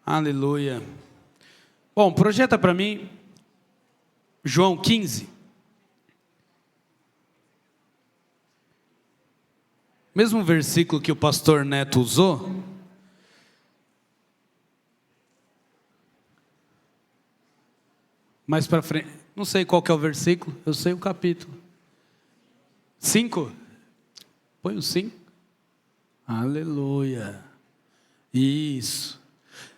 Aleluia. Bom, projeta para mim João 15. Mesmo versículo que o pastor Neto usou. Mais para frente. Não sei qual que é o versículo, eu sei o capítulo. 5? Põe o 5. Aleluia. Isso.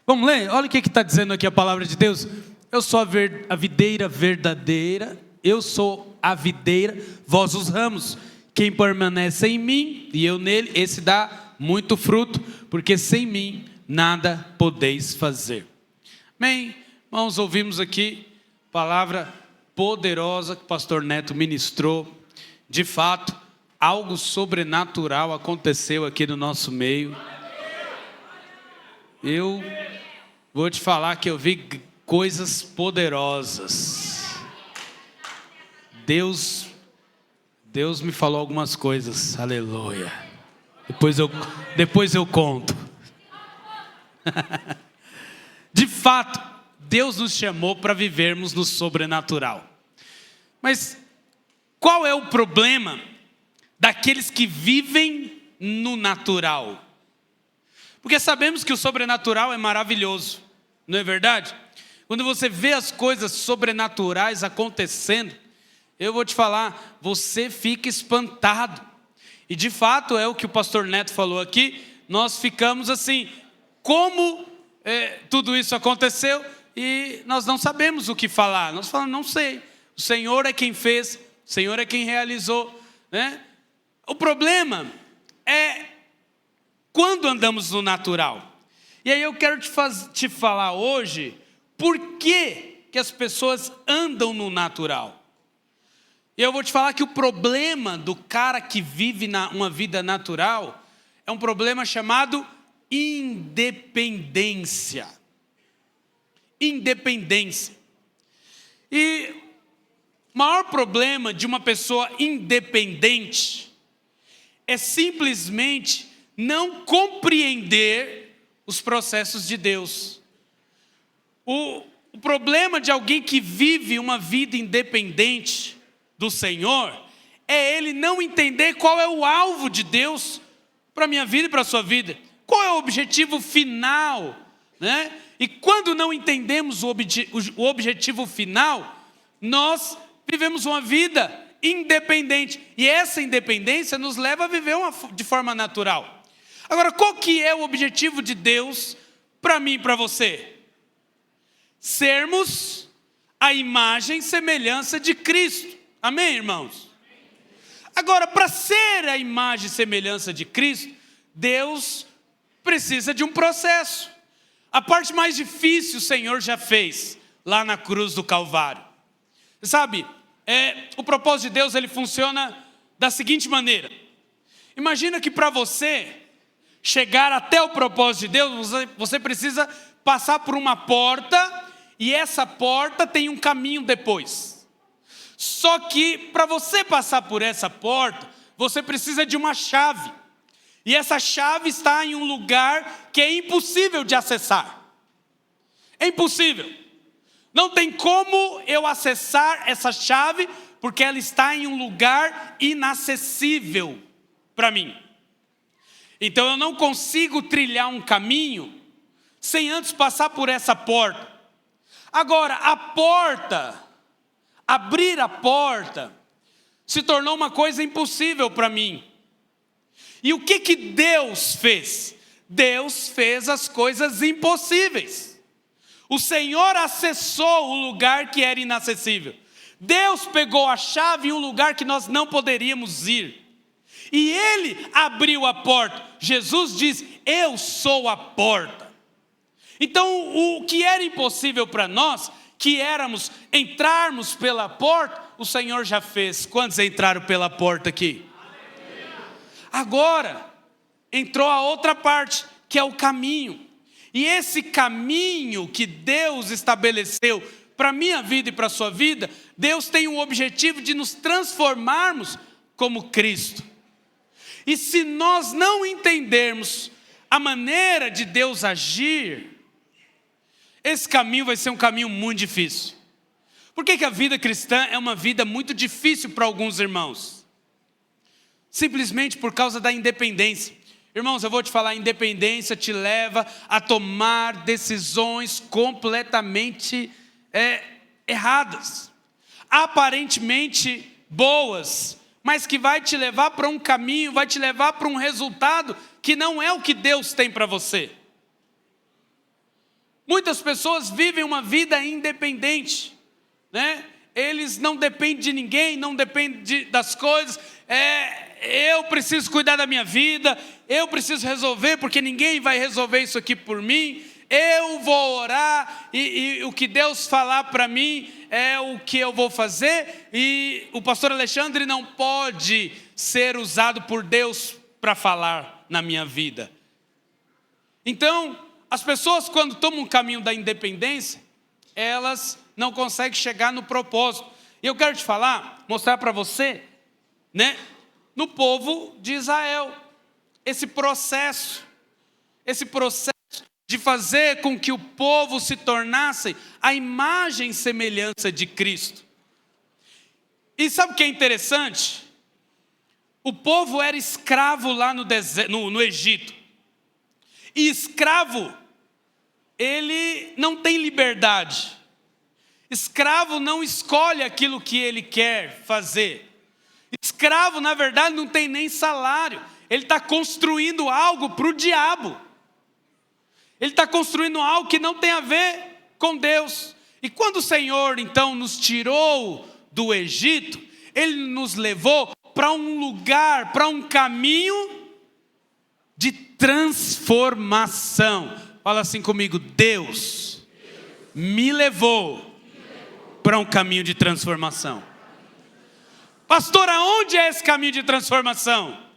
Vamos ler? Olha o que está dizendo aqui a palavra de Deus. Eu sou a videira verdadeira, eu sou a videira, vós os ramos. Quem permanece em mim e eu nele, esse dá muito fruto, porque sem mim nada podeis fazer. Amém? Irmãos, ouvimos aqui palavra poderosa que o pastor Neto ministrou. De fato, algo sobrenatural aconteceu aqui no nosso meio. Eu vou te falar que eu vi coisas poderosas. Deus me falou algumas coisas. Aleluia. Depois eu conto. De fato, Deus nos chamou para vivermos no sobrenatural. Mas qual é o problema daqueles que vivem no natural? Porque sabemos que o sobrenatural é maravilhoso, não é verdade? Quando você vê as coisas sobrenaturais acontecendo, eu vou te falar, você fica espantado. E de fato é o que o pastor Neto falou aqui, nós ficamos assim, como tudo isso aconteceu e nós não sabemos o que falar. Nós falamos, não sei, o Senhor é quem fez, o Senhor é quem realizou, né? O problema é quando andamos no natural. E aí eu quero te falar hoje, por que as pessoas andam no natural? E eu vou te falar que o problema do cara que vive uma vida natural é um problema chamado independência. Independência. E o maior problema de uma pessoa independente é simplesmente não compreender os processos de Deus. O problema de alguém que vive uma vida independente do Senhor é ele não entender qual é o alvo de Deus para a minha vida e para a sua vida. Qual é o objetivo final, né? E quando não entendemos o objetivo final, nós vivemos uma vida independente. E essa independência nos leva a viver de forma natural. Agora, qual que é o objetivo de Deus para mim e para você? Sermos a imagem e semelhança de Cristo. Amém, irmãos? Agora, para ser a imagem e semelhança de Cristo, Deus precisa de um processo. A parte mais difícil o Senhor já fez lá na cruz do Calvário. Sabe, o propósito de Deus ele funciona da seguinte maneira. Imagina que para você chegar até o propósito de Deus, você precisa passar por uma porta e essa porta tem um caminho depois. Só que para você passar por essa porta, você precisa de uma chave. E essa chave está em um lugar que é impossível de acessar. É impossível. Não tem como eu acessar essa chave, porque ela está em um lugar inacessível para mim. Então eu não consigo trilhar um caminho sem antes passar por essa porta. Agora, abrir a porta, se tornou uma coisa impossível para mim. E o que Deus fez? Deus fez as coisas impossíveis. O Senhor acessou o lugar que era inacessível. Deus pegou a chave em um lugar que nós não poderíamos ir. E Ele abriu a porta. Jesus diz, eu sou a porta. Então, o que era impossível para nós, que éramos entrarmos pela porta, o Senhor já fez. Quantos entraram pela porta aqui? Agora, entrou a outra parte, que é o caminho. E esse caminho que Deus estabeleceu para a minha vida e para a sua vida, Deus tem o objetivo de nos transformarmos como Cristo. E se nós não entendermos a maneira de Deus agir, esse caminho vai ser um caminho muito difícil. Por que a vida cristã é uma vida muito difícil para alguns irmãos? Simplesmente por causa da independência. Irmãos, eu vou te falar, a independência te leva a tomar decisões completamente erradas. Aparentemente boas, mas que vai te levar para um caminho, vai te levar para um resultado que não é o que Deus tem para você. Muitas pessoas vivem uma vida independente, né? Eles não dependem de ninguém, não dependem das coisas. Eu preciso cuidar da minha vida, eu preciso resolver, porque ninguém vai resolver isso aqui por mim. Eu vou orar e o que Deus falar para mim é o que eu vou fazer. E o pastor Alexandre não pode ser usado por Deus para falar na minha vida. Então, as pessoas quando tomam o caminho da independência, elas não conseguem chegar no propósito. E eu quero te falar, mostrar para você, né, no povo de Israel, esse processo de fazer com que o povo se tornasse a imagem e semelhança de Cristo. E sabe o que é interessante? O povo era escravo lá no Egito. E escravo, ele não tem liberdade. Escravo não escolhe aquilo que ele quer fazer. Escravo, na verdade, não tem nem salário. Ele está construindo algo para o diabo. Ele está construindo algo que não tem a ver com Deus. E quando o Senhor, então, nos tirou do Egito, Ele nos levou para um lugar, para um caminho de transformação. Fala assim comigo, Deus me levou para um caminho de transformação. Pastor, aonde é esse caminho de transformação?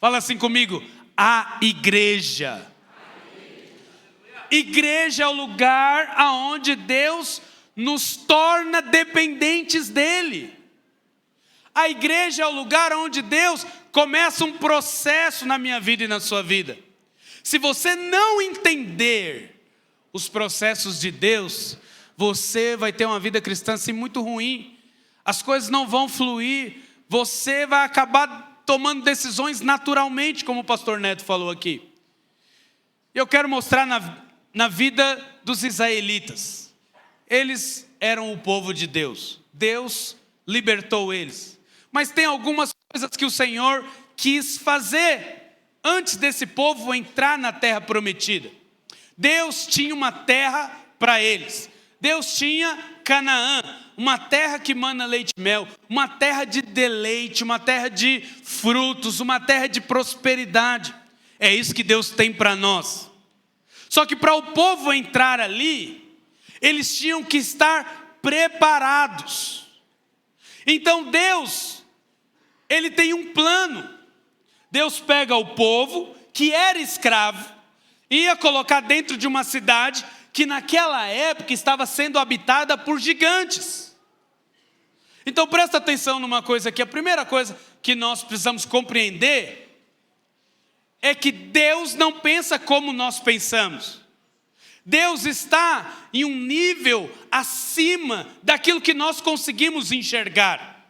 Fala assim comigo, a igreja. Igreja é o lugar aonde Deus nos torna dependentes dEle. A igreja é o lugar onde Deus começa um processo na minha vida e na sua vida. Se você não entender os processos de Deus, você vai ter uma vida cristã assim muito ruim. As coisas não vão fluir. Você vai acabar tomando decisões naturalmente, como o pastor Neto falou aqui. Eu quero mostrar na vida dos israelitas. Eles eram o povo de Deus. Deus libertou eles. Mas tem algumas coisas que o Senhor quis fazer antes desse povo entrar na terra prometida. Deus tinha uma terra para eles. Deus tinha Canaã, uma terra que mana leite e mel, uma terra de deleite, uma terra de frutos, uma terra de prosperidade. É isso que Deus tem para nós. Só que para o povo entrar ali, eles tinham que estar preparados. Então Deus, Ele tem um plano. Deus pega o povo que era escravo, ia colocar dentro de uma cidade que naquela época estava sendo habitada por gigantes. Então presta atenção numa coisa aqui. A primeira coisa que nós precisamos compreender é que Deus não pensa como nós pensamos. Deus está em um nível acima daquilo que nós conseguimos enxergar.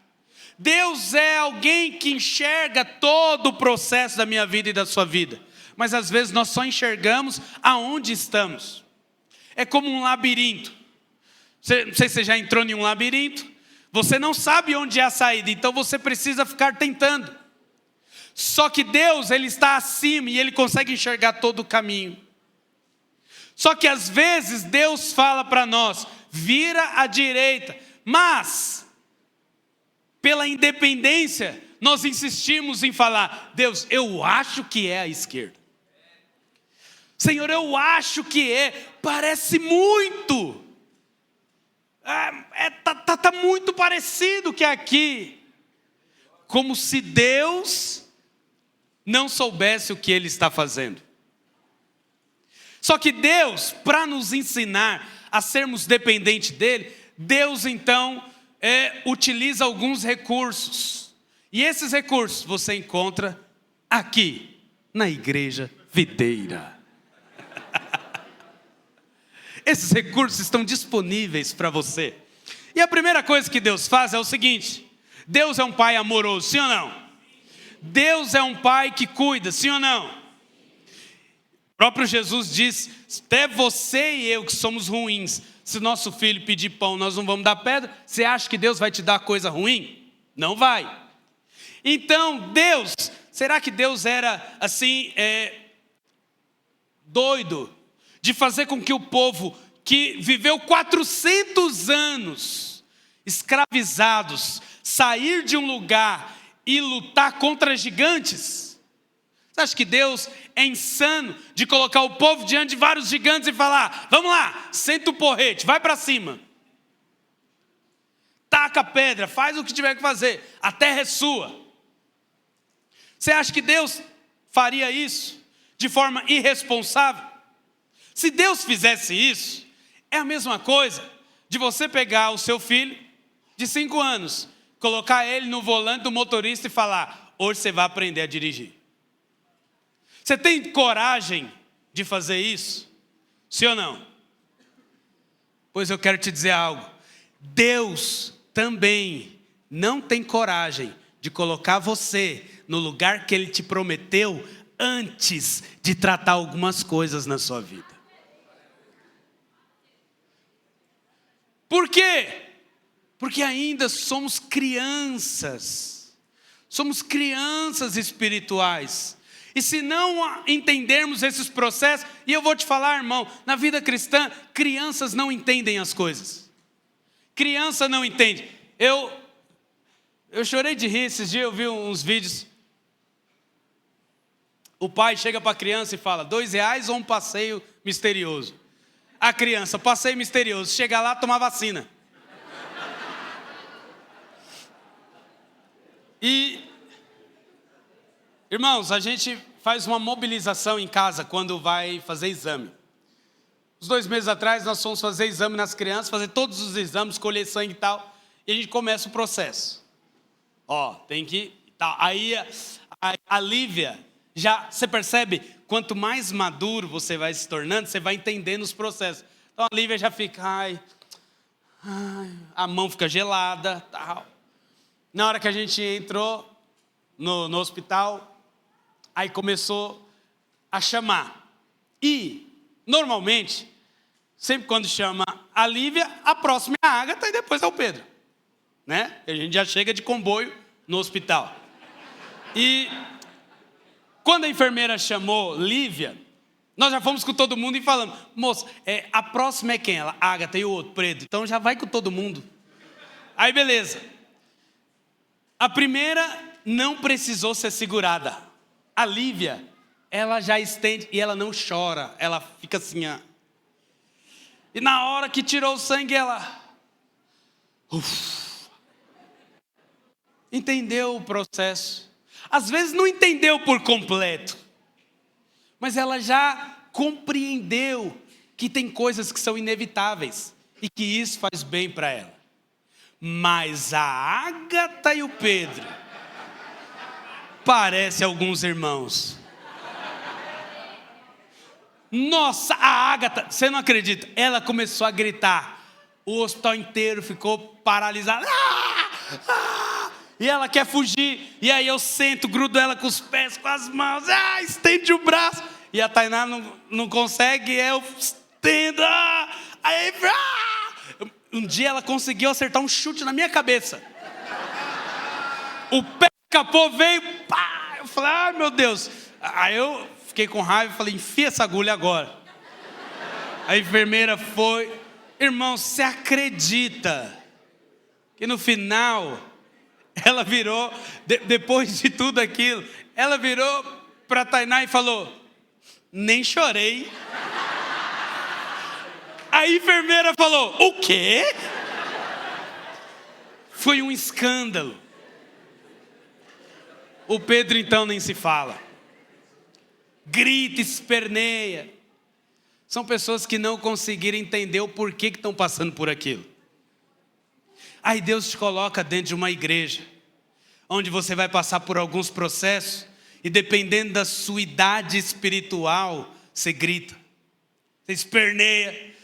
Deus é alguém que enxerga todo o processo da minha vida e da sua vida. Mas às vezes nós só enxergamos aonde estamos. É como um labirinto. Não sei se você já entrou em um labirinto. Você não sabe onde é a saída, então você precisa ficar tentando. Só que Deus, Ele está acima e Ele consegue enxergar todo o caminho. Só que às vezes Deus fala para nós, vira à direita. Mas, pela independência, nós insistimos em falar, Deus, eu acho que é a esquerda. Senhor, eu acho que parece muito. Tá muito parecido que aqui. Como se Deus não soubesse o que Ele está fazendo. Só que Deus, para nos ensinar a sermos dependentes dEle, Deus então utiliza alguns recursos. E esses recursos você encontra aqui, na Igreja Videira. esses recursos estão disponíveis para você. E a primeira coisa que Deus faz é o seguinte: Deus é um pai amoroso, sim ou não? Deus é um pai que cuida, sim ou não? O próprio Jesus diz: até você e eu que somos ruins, se nosso filho pedir pão, nós não vamos dar pedra. Você acha que Deus vai te dar coisa ruim? Não vai. Então Deus, será que Deus era assim, doido de fazer com que o povo que viveu 400 anos escravizados, sair de um lugar e lutar contra gigantes? Você acha que Deus é insano de colocar o povo diante de vários gigantes e falar: vamos lá, senta o porrete, vai para cima, taca a pedra, faz o que tiver que fazer, a terra é sua? Você acha que Deus faria isso de forma irresponsável? Se Deus fizesse isso, é a mesma coisa de você pegar o seu filho de 5 anos, colocar ele no volante do motorista e falar: hoje você vai aprender a dirigir. Você tem coragem de fazer isso? Sim ou não? Pois eu quero te dizer algo. Deus também não tem coragem de colocar você no lugar que Ele te prometeu antes de tratar algumas coisas na sua vida. Por quê? Porque ainda somos crianças. Somos crianças espirituais. E se não entendermos esses processos, e eu vou te falar, irmão, na vida cristã, crianças não entendem as coisas. Criança não entende. Eu chorei de rir esses dias, eu vi uns vídeos. O pai chega para a criança e fala: R$2 ou um passeio misterioso? A criança: passeio misterioso. Chega lá, toma vacina. E, irmãos, a gente faz uma mobilização em casa quando vai fazer exame. Uns 2 meses atrás nós fomos fazer exame nas crianças, fazer todos os exames, colher sangue e tal. E a gente começa o processo. Tem que... Tá. Aí a Lívia, você percebe, quanto mais maduro você vai se tornando, você vai entendendo os processos. Então a Lívia já fica, a mão fica gelada, tal. Na hora que a gente entrou no hospital, aí começou a chamar. E, normalmente, sempre quando chama a Lívia, a próxima é a Ágata e depois é o Pedro. Né? A gente já chega de comboio no hospital. E quando a enfermeira chamou Lívia, nós já fomos com todo mundo e falamos: moça, a próxima é quem? Ela: Ágata, e o outro, Pedro. Então já vai com todo mundo. Aí beleza. A primeira não precisou ser segurada. A Lívia, ela já estende e ela não chora. Ela fica assim, E na hora que tirou o sangue, ela... entendeu o processo. Às vezes não entendeu por completo, mas ela já compreendeu que tem coisas que são inevitáveis e que isso faz bem para ela. Mas a Ágata e o Pedro parece alguns irmãos. Nossa, a Ágata, você não acredita, ela começou a gritar. O hospital inteiro ficou paralisado. E ela quer fugir. E aí eu sento, grudo ela com os pés, com as mãos. Estende o braço. E a Tainá não consegue, eu estendo. Aí, um dia ela conseguiu acertar um chute na minha cabeça. O pé escapou, veio, pá. Eu falei: meu Deus. Aí eu fiquei com raiva e falei: enfia essa agulha agora. A enfermeira foi. Irmão, você acredita que no final ela virou, depois de tudo aquilo, ela virou para Tainá e falou: nem chorei. A enfermeira falou: o quê? Foi um escândalo. O Pedro então nem se fala. Grita, esperneia. São pessoas que não conseguiram entender o porquê que estão passando por aquilo. Aí Deus te coloca dentro de uma igreja, onde você vai passar por alguns processos, e dependendo da sua idade espiritual, você grita, você esperneia.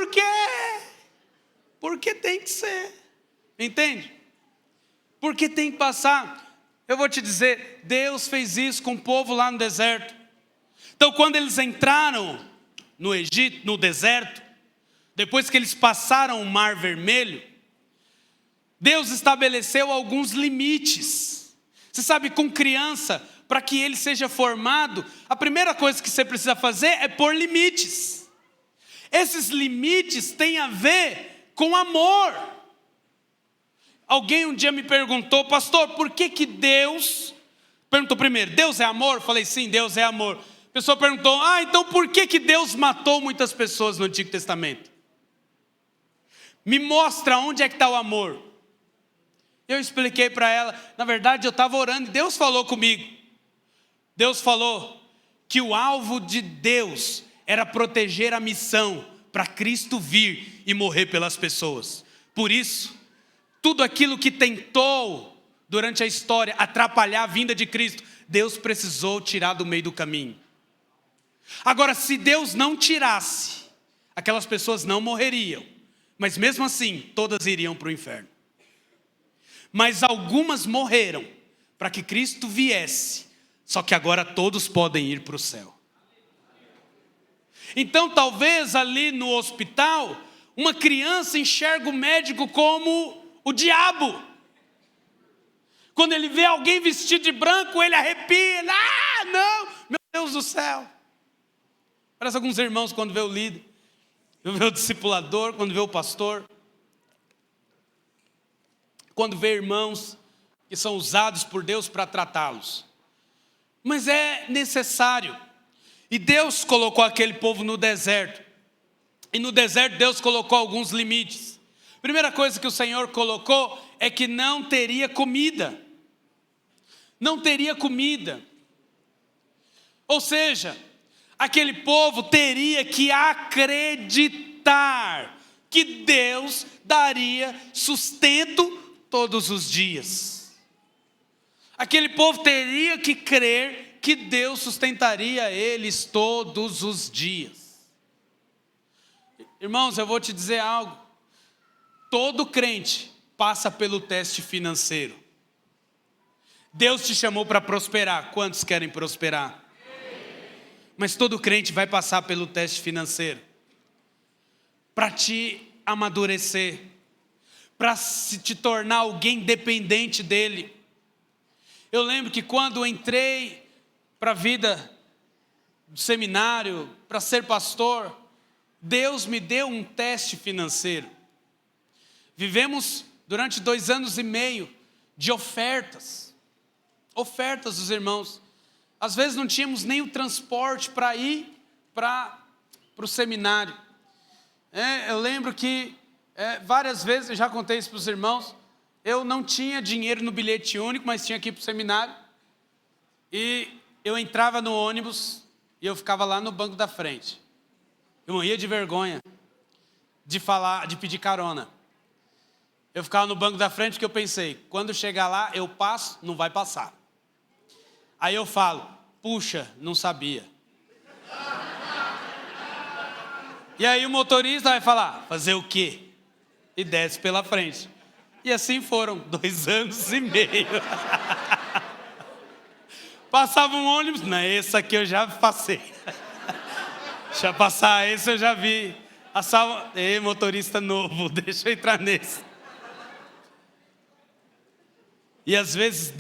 por quê? Porque tem que ser. Entende? Porque tem que passar. Eu vou te dizer, Deus fez isso com o povo lá no deserto. Então quando eles entraram no Egito, no deserto, depois que eles passaram o Mar Vermelho, Deus estabeleceu alguns limites. Você sabe, com criança, para que ele seja formado, a primeira coisa que você precisa fazer é pôr limites. Esses limites têm a ver com amor. Alguém um dia me perguntou, pastor, por que Deus... Perguntou primeiro, Deus é amor? Eu falei, sim, Deus é amor. A pessoa perguntou, então por que Deus matou muitas pessoas no Antigo Testamento? Me mostra onde é que está o amor. Eu expliquei para ela, na verdade eu estava orando e Deus falou comigo. Deus falou que o alvo de Deus era proteger a missão para Cristo vir e morrer pelas pessoas. Por isso, tudo aquilo que tentou durante a história atrapalhar a vinda de Cristo, Deus precisou tirar do meio do caminho. Agora, se Deus não tirasse, aquelas pessoas não morreriam. Mas mesmo assim, todas iriam para o inferno. Mas algumas morreram para que Cristo viesse. Só que agora todos podem ir para o céu. Então talvez ali no hospital, uma criança enxerga o médico como o diabo. Quando ele vê alguém vestido de branco, ele arrepia. Não, meu Deus do céu. Parece alguns irmãos quando vê o líder, quando vê o discipulador, quando vê o pastor. Quando vê irmãos que são usados por Deus para tratá-los. Mas é necessário. E Deus colocou aquele povo no deserto. E no deserto Deus colocou alguns limites. A primeira coisa que o Senhor colocou é que não teria comida. Não teria comida. Ou seja, aquele povo teria que acreditar que Deus daria sustento todos os dias. Aquele povo teria que crer que Deus sustentaria eles todos os dias. Irmãos, eu vou te dizer algo. Todo crente passa pelo teste financeiro. Deus te chamou para prosperar. Quantos querem prosperar? Mas todo crente vai passar pelo teste financeiro. Para te amadurecer. Para se te tornar alguém dependente dele. Eu lembro que quando eu entrei para a vida do seminário, para ser pastor, Deus me deu um teste financeiro. Vivemos durante 2 anos e meio de ofertas. Ofertas dos irmãos. Às vezes não tínhamos nem o transporte para ir para o seminário. Eu lembro que várias vezes, eu já contei isso para os irmãos, eu não tinha dinheiro no bilhete único, mas tinha que ir para o seminário. E eu entrava no ônibus e eu ficava lá no banco da frente. Eu morria de vergonha de pedir carona. Eu ficava no banco da frente porque eu pensei, quando chegar lá eu passo, não vai passar. Aí eu falo, puxa, não sabia. E aí o motorista vai falar, fazer o quê? E desce pela frente. E assim foram 2 anos e meio. Passava um ônibus, não, esse aqui eu já passei. Deixa eu passar, esse eu já vi. Passava, ei, motorista novo, deixa eu entrar nesse. E às vezes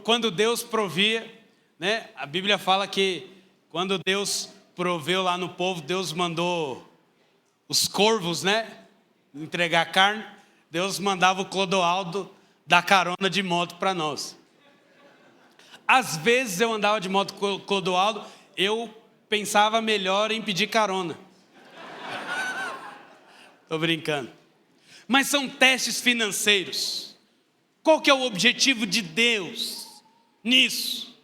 quando Deus provia, né? A Bíblia fala que quando Deus proveu lá no povo, Deus mandou os corvos, né? Entregar carne. Deus mandava o Clodoaldo dar carona de moto para nós. Às vezes eu andava de moto com o Clodoaldo, eu pensava melhor em pedir carona. Estou brincando. Mas são testes financeiros. Qual que é o objetivo de Deus nisso?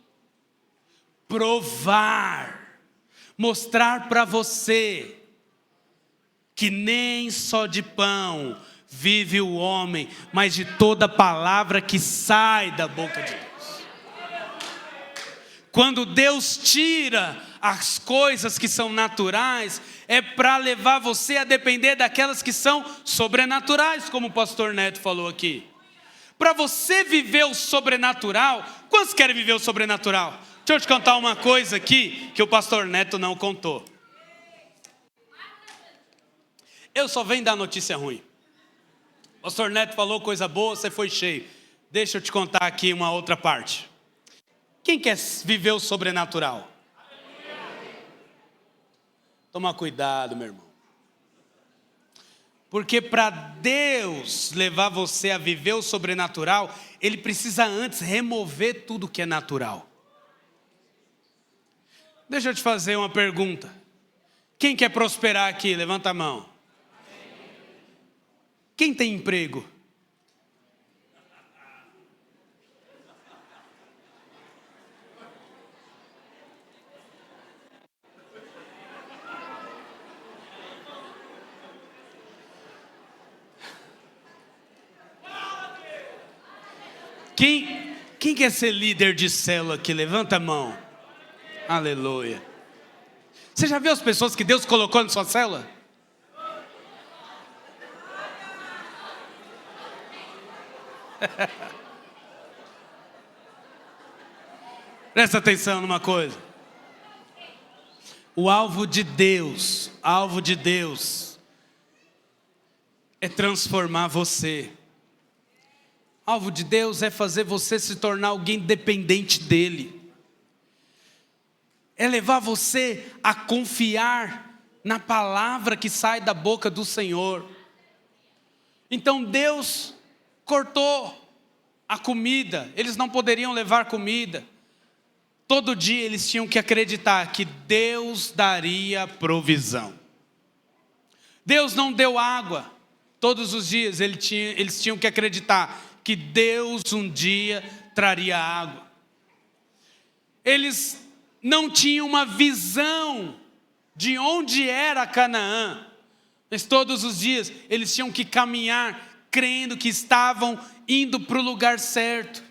Provar. Mostrar para você que nem só de pão vive o homem, mas de toda palavra que sai da boca de Deus. Quando Deus tira as coisas que são naturais é para levar você a depender daquelas que são sobrenaturais, como o pastor Neto falou aqui. Para você viver o sobrenatural, quantos querem viver o sobrenatural? Deixa eu te contar uma coisa aqui que o pastor Neto não contou. Eu só venho dar notícia ruim. O pastor Neto falou coisa boa, você foi cheio. Deixa eu te contar aqui uma outra parte. Quem quer viver o sobrenatural? Toma cuidado, meu irmão. Porque para Deus levar você a viver o sobrenatural, Ele precisa antes remover tudo que é natural. Deixa eu te fazer uma pergunta. Quem quer prosperar aqui? Levanta a mão. Quem tem emprego? Quem quer ser líder de célula aqui? Levanta a mão. Aleluia. Você já viu as pessoas que Deus colocou na sua célula? Presta atenção numa coisa. O alvo de Deus é transformar você. O alvo de Deus é fazer você se tornar alguém dependente dEle. É levar você a confiar na palavra que sai da boca do Senhor. Então Deus cortou a comida, eles não poderiam levar comida. Todo dia eles tinham que acreditar que Deus daria provisão. Deus não deu água, todos os dias eles tinham que acreditar que Deus um dia traria água. Eles não tinham uma visão de onde era Canaã, mas todos os dias eles tinham que caminhar crendo que estavam indo para o lugar certo.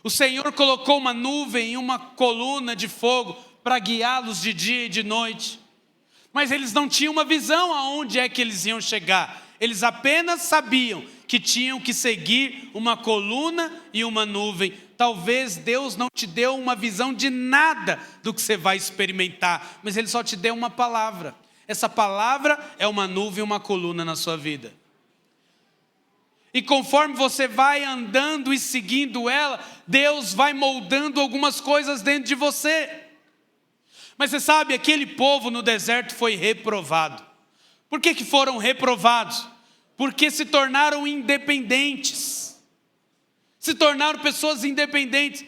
O Senhor colocou uma nuvem e uma coluna de fogo para guiá-los de dia e de noite. Mas eles não tinham uma visão aonde é que eles iam chegar. Eles apenas sabiam que tinham que seguir uma coluna e uma nuvem. Talvez Deus não te deu uma visão de nada do que você vai experimentar, mas Ele só te deu uma palavra. Essa palavra é uma nuvem e uma coluna na sua vida. E conforme você vai andando e seguindo ela, Deus vai moldando algumas coisas dentro de você. Mas você sabe, aquele povo no deserto foi reprovado. Por que foram reprovados? Porque se tornaram independentes. Se tornaram pessoas independentes.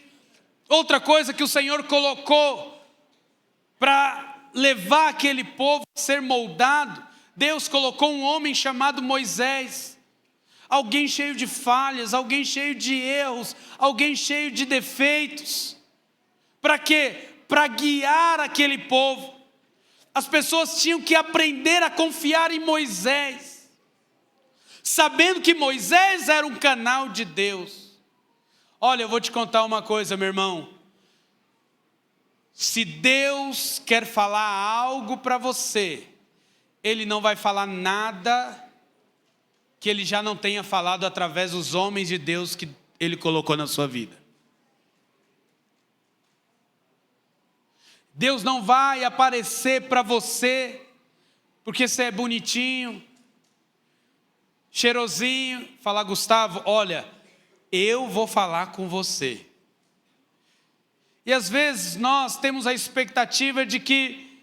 Outra coisa que o Senhor colocou para levar aquele povo a ser moldado, Deus colocou um homem chamado Moisés. Alguém cheio de falhas, alguém cheio de erros, alguém cheio de defeitos. Para quê? Para guiar aquele povo. As pessoas tinham que aprender a confiar em Moisés, sabendo que Moisés era um canal de Deus. Olha, eu vou te contar uma coisa, meu irmão. Se Deus quer falar algo para você, Ele não vai falar nada que Ele já não tenha falado através dos homens de Deus que Ele colocou na sua vida. Deus não vai aparecer para você porque você é bonitinho, cheirosinho, falar: Gustavo, olha, eu vou falar com você. E às vezes nós temos a expectativa de que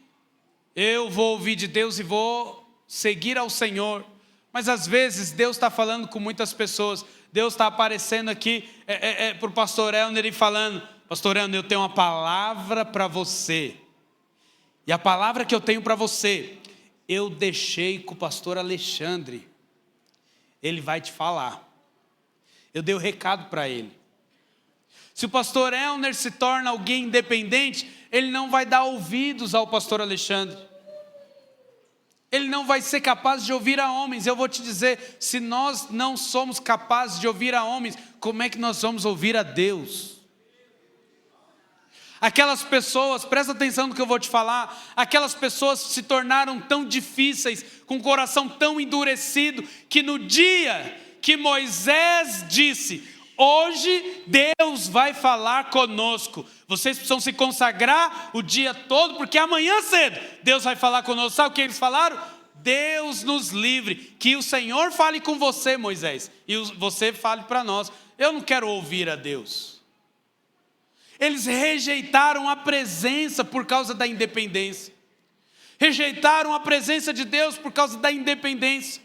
eu vou ouvir de Deus e vou seguir ao Senhor. Mas às vezes Deus está falando com muitas pessoas. Deus está aparecendo aqui para o pastor Elner e falando: pastor Elner, eu tenho uma palavra para você. E a palavra que eu tenho para você, eu deixei com o pastor Alexandre. Ele vai te falar. Eu dei o recado para ele. Se o pastor Elner se torna alguém independente, ele não vai dar ouvidos ao pastor Alexandre. Ele não vai ser capaz de ouvir a homens. Eu vou te dizer, se nós não somos capazes de ouvir a homens, como é que nós vamos ouvir a Deus? Aquelas pessoas, presta atenção no que eu vou te falar, aquelas pessoas se tornaram tão difíceis, com o coração tão endurecido, que no dia que Moisés disse: hoje Deus vai falar conosco, vocês precisam se consagrar o dia todo, porque amanhã cedo Deus vai falar conosco. Sabe o que eles falaram? Deus nos livre, que o Senhor fale com você, Moisés, e você fale para nós. Eu não quero ouvir a Deus. Eles rejeitaram a presença por causa da independência. Rejeitaram a presença de Deus por causa da independência.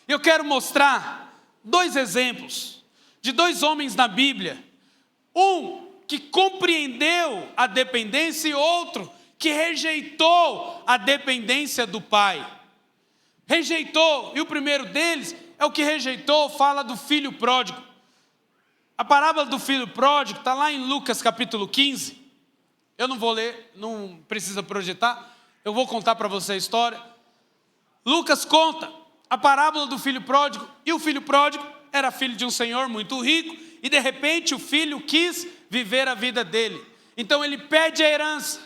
Eu quero mostrar 2 exemplos de 2 homens na Bíblia. Um que compreendeu a dependência e outro que rejeitou a dependência do pai. Rejeitou, e o primeiro deles é o que rejeitou, fala do filho pródigo. A parábola do filho pródigo está lá em Lucas capítulo 15. Eu não vou ler, não precisa projetar. Eu vou contar para você a história. Lucas conta a parábola do filho pródigo. E o filho pródigo era filho de um senhor muito rico. E de repente o filho quis viver a vida dele. Então ele pede a herança.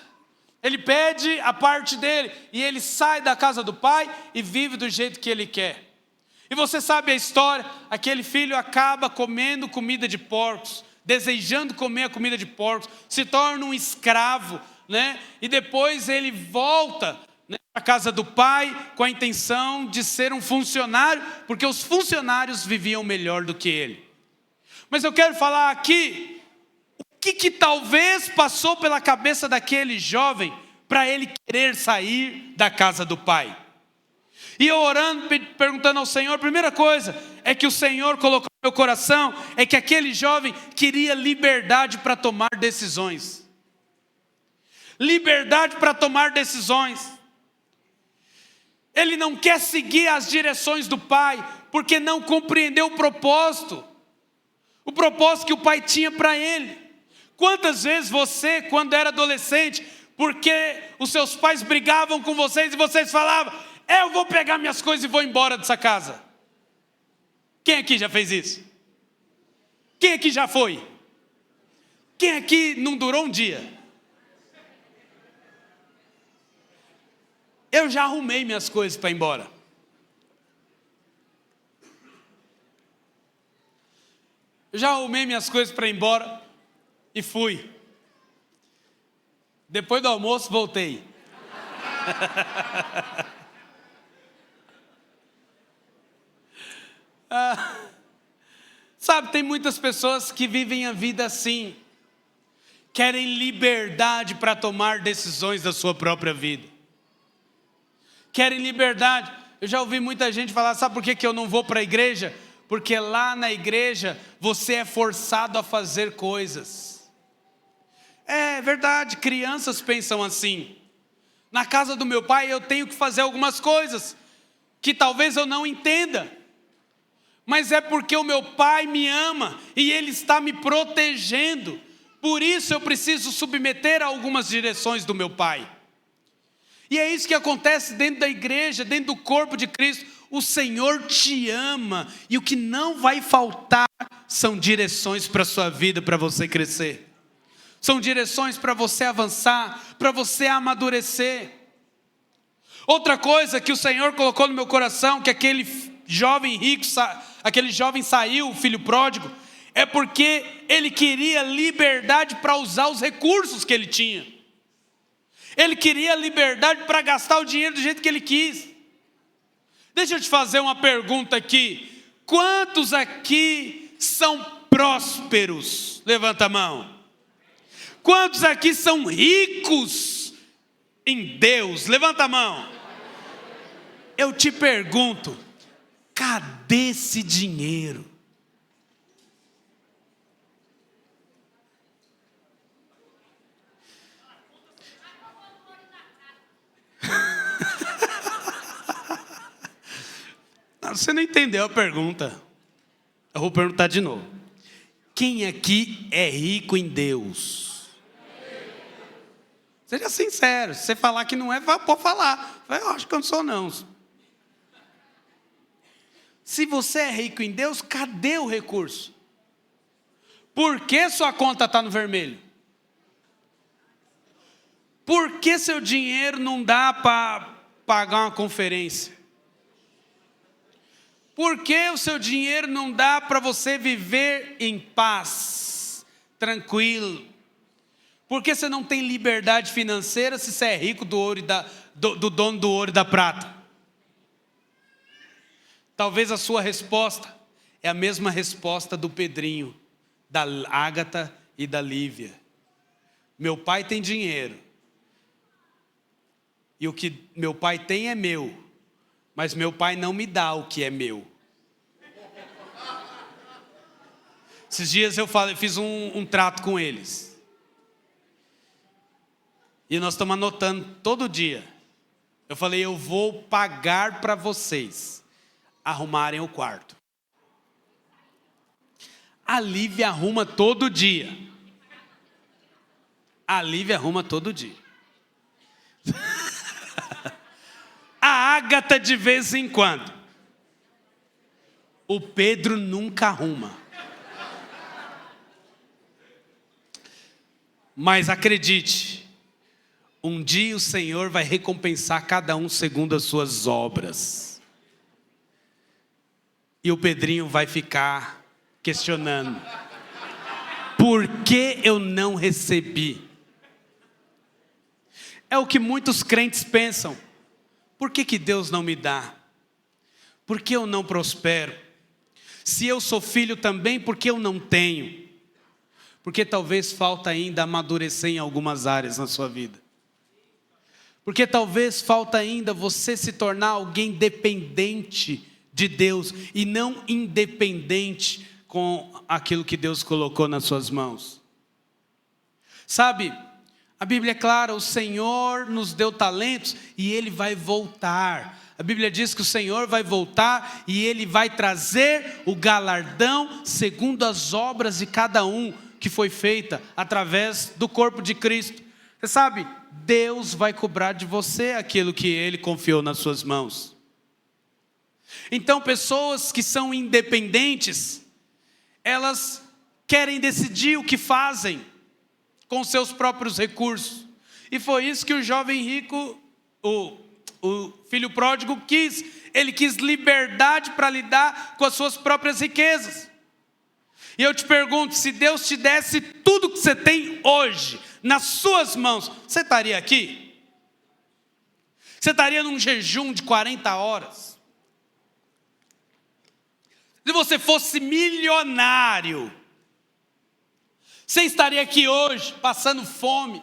Ele pede a parte dele. E ele sai da casa do pai e vive do jeito que ele quer. E você sabe a história, aquele filho acaba comendo comida de porcos, desejando comer a comida de porcos, se torna um escravo, né? E depois ele volta, né, para a casa do pai com a intenção de ser um funcionário, porque os funcionários viviam melhor do que ele. Mas eu quero falar aqui, o que talvez passou pela cabeça daquele jovem para ele querer sair da casa do pai. E eu orando, perguntando ao Senhor, a primeira coisa é que o Senhor colocou no meu coração, é que aquele jovem queria liberdade para tomar decisões. Liberdade para tomar decisões. Ele não quer seguir as direções do pai, porque não compreendeu o propósito que o pai tinha para ele. Quantas vezes você, quando era adolescente, porque os seus pais brigavam com vocês e vocês falavam: eu vou pegar minhas coisas e vou embora dessa casa. Quem aqui já fez isso? Quem aqui já foi? Quem aqui não durou um dia? Eu já arrumei minhas coisas para ir embora. Eu já arrumei minhas coisas para ir embora e fui. Depois do almoço voltei. Sabe, tem muitas pessoas que vivem a vida assim. Querem liberdade para tomar decisões da sua própria vida. Querem liberdade. Eu já ouvi muita gente falar: sabe por que eu não vou para a igreja? Porque lá na igreja você é forçado a fazer coisas. É verdade, crianças pensam assim. Na casa do meu pai eu tenho que fazer algumas coisas que talvez eu não entenda. Mas é porque o meu pai me ama e ele está me protegendo. Por isso eu preciso submeter a algumas direções do meu pai. E é isso que acontece dentro da igreja, dentro do corpo de Cristo. O Senhor te ama e o que não vai faltar são direções para a sua vida, para você crescer. São direções para você avançar, para você amadurecer. Outra coisa que o Senhor colocou no meu coração, que aquele jovem rico, aquele jovem saiu, o filho pródigo, é porque ele queria liberdade para usar os recursos que ele tinha. Ele queria liberdade para gastar o dinheiro do jeito que ele quis. Deixa eu te fazer uma pergunta aqui. Quantos aqui são prósperos? Levanta a mão. Quantos aqui são ricos em Deus? Levanta a mão. Eu te pergunto, cadê esse dinheiro? Você não entendeu a pergunta. Eu vou perguntar de novo. Quem aqui é rico em Deus? Seja sincero. Se você falar que não é, pode falar. Eu acho que eu não sou não. Se você é rico em Deus, cadê o recurso? Por que sua conta está no vermelho? Por que seu dinheiro não dá para pagar uma conferência? Por que o seu dinheiro não dá para você viver em paz, tranquilo? Por que você não tem liberdade financeira se você é rico do ouro do dono do ouro e da prata? Talvez a sua resposta é a mesma resposta do Pedrinho, da Ágata e da Lívia. Meu pai tem dinheiro. E o que meu pai tem é meu. Mas meu pai não me dá o que é meu. Esses dias eu fiz um trato com eles. E nós estamos anotando todo dia. Eu falei, eu vou pagar para vocês arrumarem o quarto. A Lívia arruma todo dia. A Lívia arruma todo dia. A Ágata de vez em quando. O Pedro nunca arruma. Mas acredite, um dia o Senhor vai recompensar cada um segundo as suas obras. E o Pedrinho vai ficar questionando: por que eu não recebi? É o que muitos crentes pensam. Por que Deus não me dá? Por que eu não prospero? Se eu sou filho também, por que eu não tenho? Porque talvez falta ainda amadurecer em algumas áreas na sua vida. Porque talvez falta ainda você se tornar alguém dependente de Deus e não independente com aquilo que Deus colocou nas suas mãos. Sabe, a Bíblia é clara, o Senhor nos deu talentos e Ele vai voltar. A Bíblia diz que o Senhor vai voltar e Ele vai trazer o galardão segundo as obras de cada um que foi feita através do corpo de Cristo. Você sabe, Deus vai cobrar de você aquilo que Ele confiou nas suas mãos. Então, pessoas que são independentes, elas querem decidir o que fazem com seus próprios recursos. E foi isso que o jovem rico, o filho pródigo quis. Ele quis liberdade para lidar com as suas próprias riquezas. E eu te pergunto, se Deus te desse tudo que você tem hoje, nas suas mãos, você estaria aqui? Você estaria num jejum de 40 horas? Se você fosse milionário, você estaria aqui hoje, passando fome,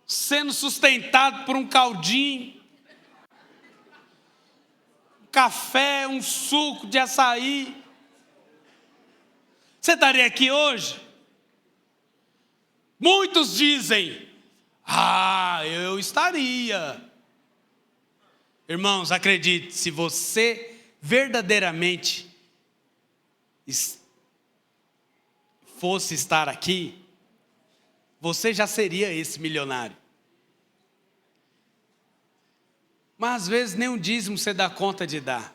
sendo sustentado por um caldinho, um café, um suco de açaí. Você estaria aqui hoje? Muitos dizem, eu estaria. Irmãos, acredite, se você verdadeiramente fosse estar aqui, você já seria esse milionário. Mas às vezes nem um dízimo você dá conta de dar.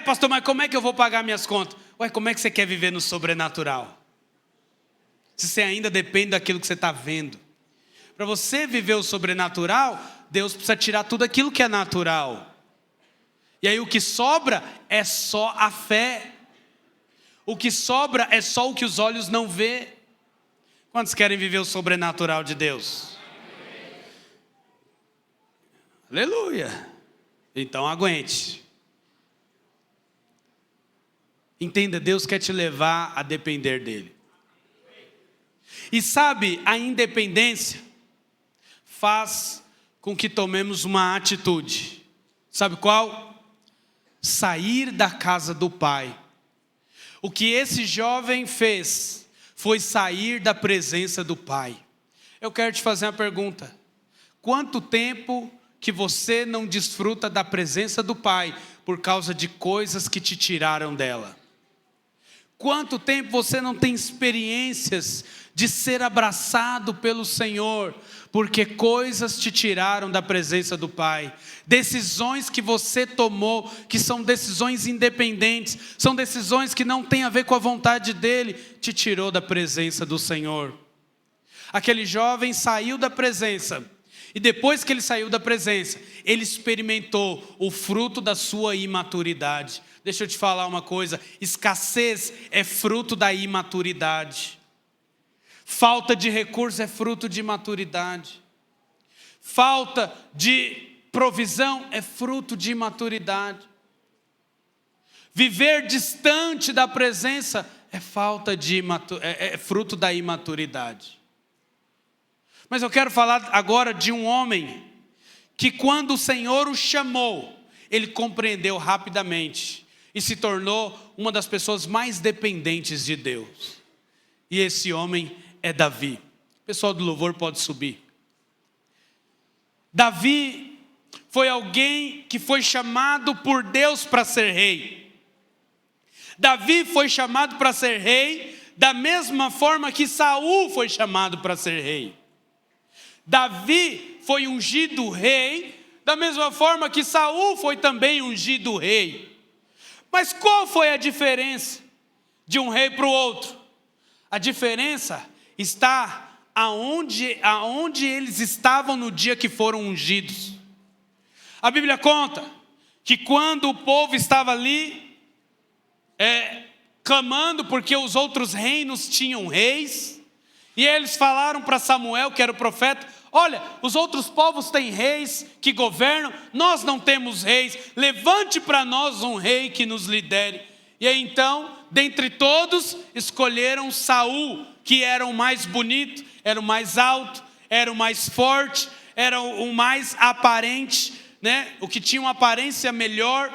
Pastor, mas como é que eu vou pagar minhas contas? Como é que você quer viver no sobrenatural? Se você ainda depende daquilo que você está vendo. Para você viver o sobrenatural, Deus precisa tirar tudo aquilo que é natural. E aí o que sobra é só a fé. O que sobra é só o que os olhos não vê. Quantos querem viver o sobrenatural de Deus? Amém. Aleluia. Então aguente. Entenda, Deus quer te levar a depender dEle. E sabe, a independência faz com que tomemos uma atitude. Sabe qual? Sair da casa do Pai. O que esse jovem fez foi sair da presença do Pai. Eu quero te fazer uma pergunta. Quanto tempo que você não desfruta da presença do Pai por causa de coisas que te tiraram dela? Quanto tempo você não tem experiências de ser abraçado pelo Senhor, porque coisas te tiraram da presença do Pai. Decisões que você tomou, que são decisões independentes, são decisões que não têm a ver com a vontade dEle, te tirou da presença do Senhor. Aquele jovem saiu da presença, e depois que ele saiu da presença, ele experimentou o fruto da sua imaturidade. Deixa eu te falar uma coisa, escassez é fruto da imaturidade. Falta de recurso é fruto de imaturidade. Falta de provisão é fruto de imaturidade. Viver distante da presença é fruto da imaturidade. Mas eu quero falar agora de um homem que, quando o Senhor o chamou, ele compreendeu rapidamente e se tornou uma das pessoas mais dependentes de Deus. E esse homem é Davi. O pessoal do louvor pode subir. Davi foi alguém que foi chamado por Deus para ser rei. Davi foi chamado para ser rei da mesma forma que Saul foi chamado para ser rei. Davi foi ungido rei da mesma forma que Saul foi também ungido rei. Mas qual foi a diferença de um rei para o outro? A diferença está aonde eles estavam no dia que foram ungidos. A Bíblia conta que quando o povo estava ali clamando porque os outros reinos tinham reis, e eles falaram para Samuel, que era o profeta: olha, os outros povos têm reis que governam, nós não temos reis, levante para nós um rei que nos lidere. E aí então, dentre todos, escolheram Saul, que era o mais bonito, era o mais alto, era o mais forte, era o mais aparente, né? O que tinha uma aparência melhor.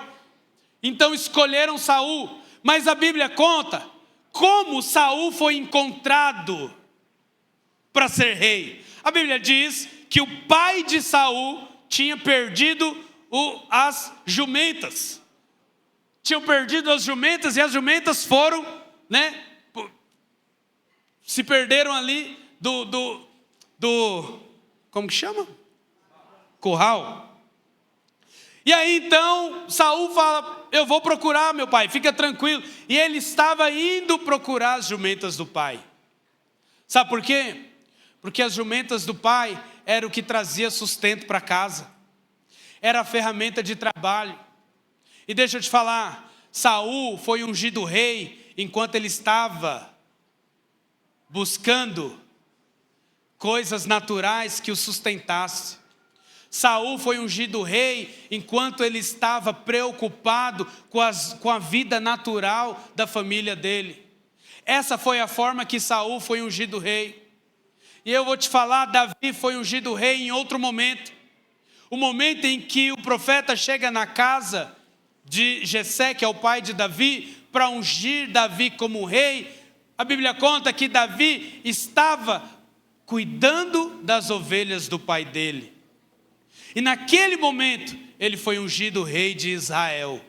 Então escolheram Saul. Mas a Bíblia conta como Saul foi encontrado para ser rei. A Bíblia diz que o pai de Saul tinha perdido as jumentas. Tinham perdido as jumentas, e as jumentas foram, né? Se perderam ali como que chama? Curral. E aí então Saul fala: eu vou procurar meu pai, fica tranquilo. E ele estava indo procurar as jumentas do pai. Sabe por quê? Porque as jumentas do pai era o que trazia sustento para casa, era a ferramenta de trabalho. E deixa eu te falar, Saul foi ungido rei enquanto ele estava buscando coisas naturais que o sustentassem. Saul foi ungido rei enquanto ele estava preocupado com a vida natural da família dele. Essa foi a forma que Saul foi ungido rei. E eu vou te falar, Davi foi ungido rei em outro momento. O momento em que o profeta chega na casa de Jessé, que é o pai de Davi, para ungir Davi como rei. A Bíblia conta que Davi estava cuidando das ovelhas do pai dele. E naquele momento, ele foi ungido rei de Israel.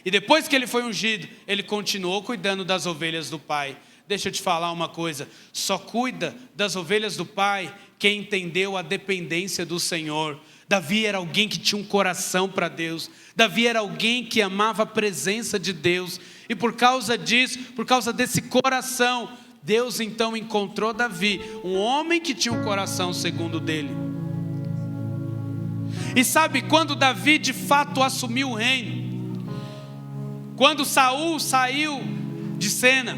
E depois que ele foi ungido, ele continuou cuidando das ovelhas do pai. Deixa eu te falar uma coisa, só cuida das ovelhas do pai quem entendeu a dependência do Senhor. Davi era alguém que tinha um coração para Deus. Davi era alguém que amava a presença de Deus. E por causa disso, por causa desse coração, Deus então encontrou Davi, um homem que tinha um coração segundo o dele. E sabe quando Davi de fato assumiu o reino? Quando Saul saiu de cena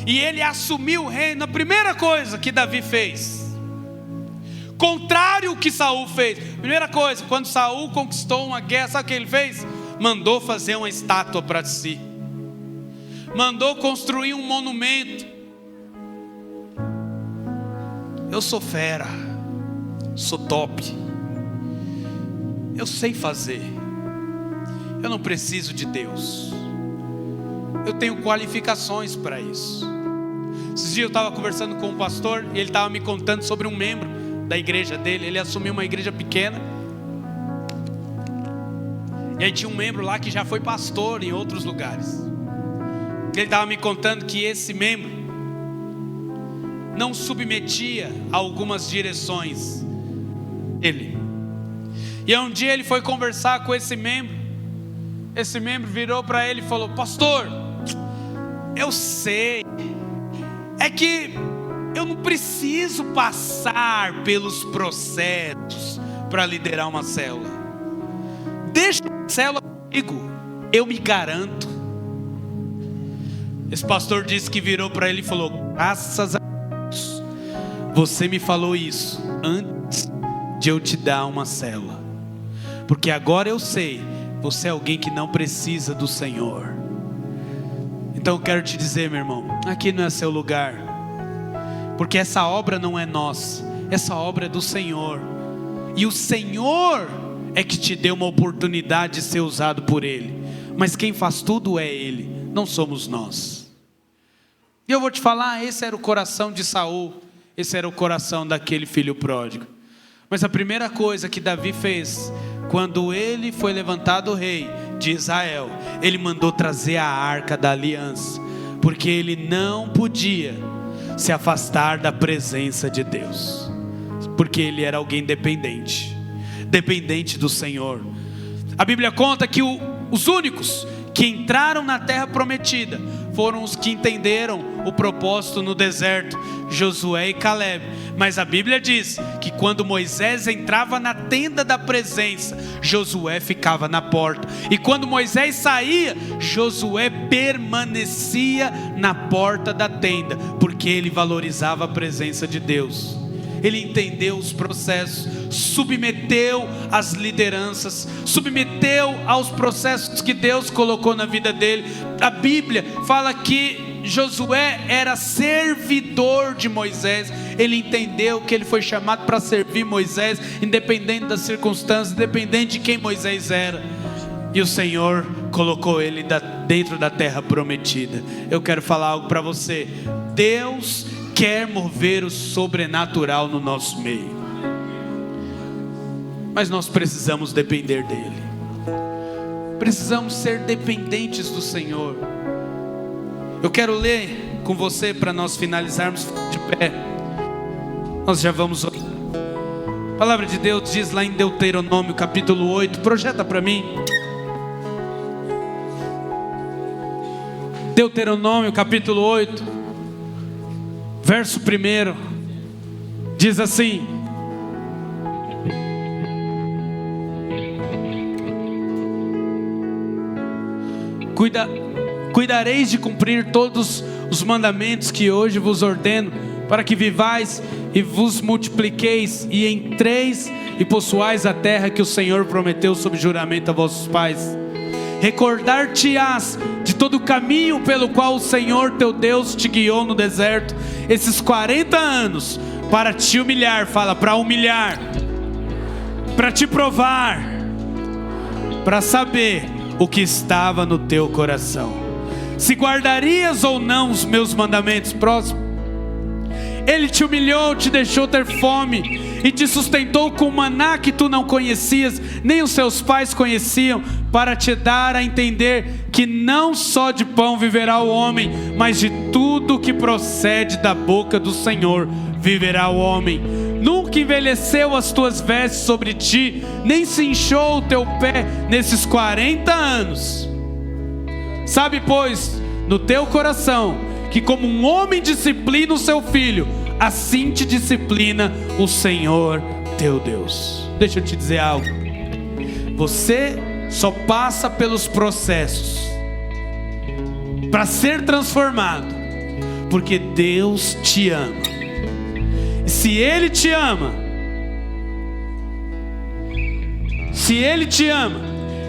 e ele assumiu o reino, a primeira coisa que Davi fez, contrário ao que Saul fez, primeira coisa, quando Saul conquistou uma guerra, sabe o que ele fez? Mandou fazer uma estátua para si, mandou construir um monumento. Eu sou fera, sou top, eu sei fazer, eu não preciso de Deus, eu tenho qualificações para isso. Esses dias eu estava conversando com um pastor e ele estava me contando sobre um membro da igreja dele. Ele assumiu uma igreja pequena, e aí tinha um membro lá que já foi pastor em outros lugares. Ele estava me contando que esse membro, não submetia a algumas direções dele. E um dia ele foi conversar com esse membro virou para ele e falou: pastor, eu sei, é que eu não preciso passar pelos processos para liderar uma célula. Deixa a célula comigo, eu me garanto. Esse pastor disse que virou para ele e falou: graças a Deus, você me falou isso antes de eu te dar uma célula, porque agora eu sei, você é alguém que não precisa do Senhor. Então eu quero te dizer, meu irmão, aqui não é seu lugar, porque essa obra não é nossa, essa obra é do Senhor, e o Senhor é que te deu uma oportunidade de ser usado por Ele, mas quem faz tudo é Ele, não somos nós. E eu vou te falar, esse era o coração de Saul, esse era o coração daquele filho pródigo. Mas a primeira coisa que Davi fez, quando ele foi levantado rei de Israel, ele mandou trazer a arca da aliança, porque ele não podia se afastar da presença de Deus, porque ele era alguém dependente do Senhor. A Bíblia conta que os únicos que entraram na terra prometida foram os que entenderam o propósito no deserto, Josué e Caleb. Mas a Bíblia diz que quando Moisés entrava na tenda da presença, Josué ficava na porta, e quando Moisés saía, Josué permanecia na porta da tenda, porque ele valorizava a presença de Deus. Ele entendeu os processos, submeteu as lideranças, submeteu aos processos que Deus colocou na vida dele. A Bíblia fala que Josué era servidor de Moisés. Ele entendeu que ele foi chamado para servir Moisés, independente das circunstâncias, independente de quem Moisés era. E o Senhor colocou ele dentro da terra prometida. Eu quero falar algo para você. Deus quer mover o sobrenatural no nosso meio, mas nós precisamos depender dele. Precisamos ser dependentes do Senhor. Eu quero ler com você para nós finalizarmos de pé. Nós já vamos orar. A palavra de Deus diz lá em Deuteronômio capítulo 8. Projeta para mim. Deuteronômio capítulo 8, verso 1, diz assim: Cuidareis de cumprir todos os mandamentos que hoje vos ordeno, para que vivais e vos multipliqueis, e entreis e possuais a terra que o Senhor prometeu sob juramento a vossos pais. Recordar-te-ás de todo o caminho pelo qual o Senhor teu Deus te guiou no deserto esses 40 anos, para te humilhar, fala, para humilhar, para te provar, para saber o que estava no teu coração, se guardarias ou não os meus mandamentos. Próximo. Ele te humilhou, te deixou ter fome e te sustentou com maná que tu não conhecias, nem os seus pais conheciam, para te dar a entender que não só de pão viverá o homem, mas de tudo que procede da boca do Senhor viverá o homem. Nunca envelheceu as tuas vestes sobre ti, nem se inchou o teu pé nesses 40 anos. Sabe, pois, no teu coração, que como um homem disciplina o seu filho, assim te disciplina o Senhor teu Deus. Deixa eu te dizer algo. Você só passa pelos processos para ser transformado porque Deus te ama. E se Ele te ama,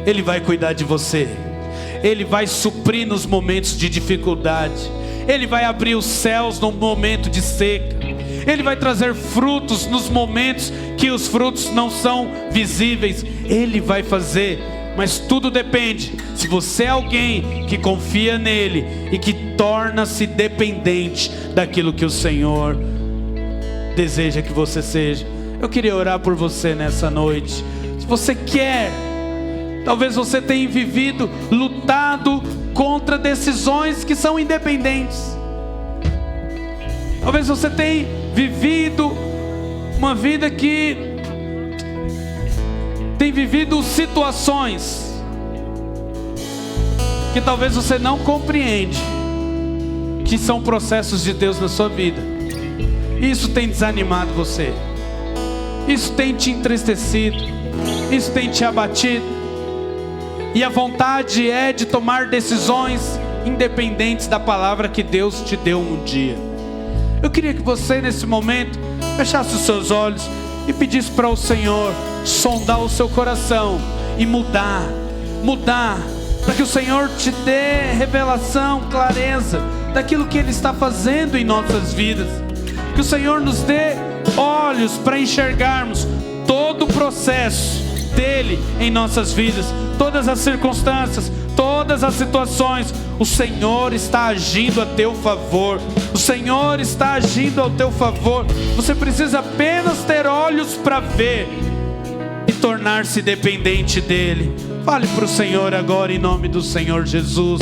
Ele vai cuidar de você. Ele vai suprir nos momentos de dificuldade. Ele vai abrir os céus no momento de seca. Ele vai trazer frutos nos momentos que os frutos não são visíveis. Ele vai fazer, mas tudo depende se você é alguém que confia nele e que torna-se dependente daquilo que o Senhor deseja que você seja. Eu queria orar por você nessa noite. Se você quer, talvez você tenha vivido, lutado contra decisões que são independentes. Talvez você tenha vivido uma vida que tem vivido situações que talvez você não compreende, que são processos de Deus na sua vida. Isso tem desanimado você, isso tem te entristecido, isso tem te abatido, e a vontade é de tomar decisões independentes da palavra que Deus te deu um dia. Eu queria que você nesse momento fechasse os seus olhos e pedisse para o Senhor sondar o seu coração e mudar, para que o Senhor te dê revelação, clareza daquilo que Ele está fazendo em nossas vidas. Que o Senhor nos dê olhos para enxergarmos todo o processo dEle em nossas vidas, todas as circunstâncias, todas as situações. O Senhor está agindo a teu favor, o Senhor está agindo ao teu favor. Você precisa apenas ter olhos para ver e tornar-se dependente dEle. Fale para o Senhor agora em nome do Senhor Jesus.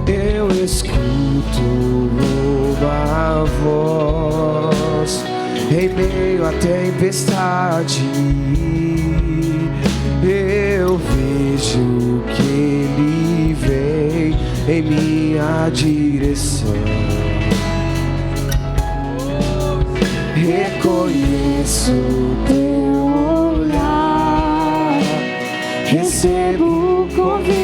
Eu escuto uma voz em meio à tempestade. Eu vejo que Ele vem em minha direção. Reconheço teu olhar, recebo convite